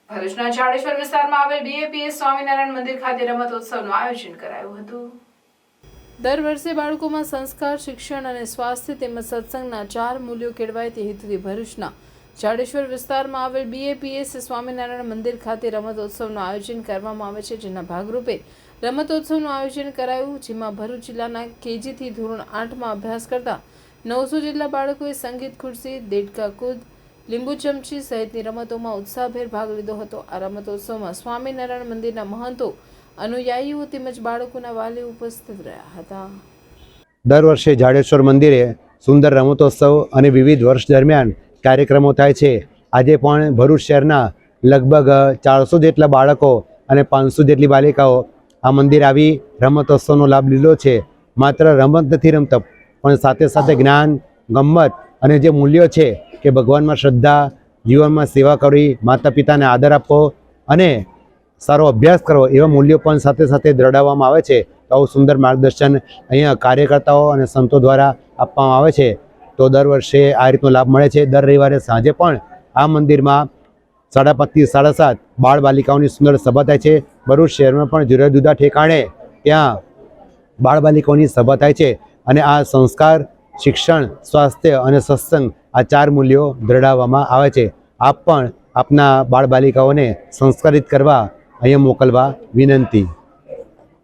ભરૂચના જાડેશ્વર વિસ્તારમાં આવેલ બીએપીએસ સ્વામિનારાયણ મંદિર ખાતે રમતોત્સવનું આયોજન કરાયું હતું। દર વર્ષે બાળકોમાં સંસ્કાર, શિક્ષણ અને સ્વાસ્થ્ય તેમજ સત્સંગના 4 મૂલ્યો કેળવાય તે હેતુથી ભરૂચના જાડેશ્વર વિસ્તારમાં આવેલ બીએપીએસ સ્વામિનારાયણ મંદિર ખાતે રમતોત્સવનું આયોજન કરવામાં આવે છે, જેના ભાગરૂપે રમતોત્સવનું આયોજન કરાયું, જેમાં ભરૂચ જિલ્લાના કેજીથી ધોરણ 8માં અભ્યાસ કરતા 900 જેટલા બાળકોએ સંગીત ખુરશી, દેડકા કૂદ, લીંબુ ચમચી સહિતની રમતોમાં ઉત્સાહભેર ભાગ લીધો હતો। આ રમતોત્સવમાં સ્વામિનારાયણ મંદિરના મહંતો, અનુયાયીઓ તેમજ બાળકોના વાલીઓ ઉપસ્થિત રહ્યા હતા। દર વર્ષે જાડેશ્વર મંદિરે સુંદર રમતોત્સવ અને વિવિધ વર્ષ દરમિયાન કાર્યક્રમો થાય છે। આજે પણ ભરૂચ શહેરના લગભગ 400 જેટલા બાળકો અને 500 જેટલી બાલિકાઓ આ મંદિર આવી રમતોત્સવનો લાભ લીધો છે। માત્ર રમત નથી રમતા, પણ સાથે સાથે જ્ઞાન, ગમ્મત અને જે મૂલ્યો છે કે ભગવાનમાં શ્રદ્ધા, જીવનમાં સેવા કરવી, માતા પિતાને આદર આપવો અને સારો અભ્યાસ કરવો, એવા મૂલ્યો પણ સાથે સાથે દ્રઢાવવામાં આવે છે। તો આવું સુંદર માર્ગદર્શન અહીંયા કાર્યકર્તાઓ અને સંતો દ્વારા આપવામાં આવે છે। તો દર વર્ષે આ રીતનો લાભ મળે છે। દર રવિવારે સાંજે પણ આ મંદિરમાં 5:30 થી 7:30 બાળ બાલિકાઓની સુંદર સભા થાય છે। ભરૂચ શહેરમાં પણ જુદા જુદા ઠેકાણે ત્યાં બાળ બાલિકાઓની સભા થાય છે અને આ સંસ્કાર, શિક્ષણ, સ્વાસ્થ્ય અને સત્સંગ આ 4 મૂલ્યો દ્રઢાવવામાં આવે છે। આપ પણ આપના બાળ બાલિકાઓને સંસ્કારિત કરવા અહીંયા મોકલવા વિનંતી।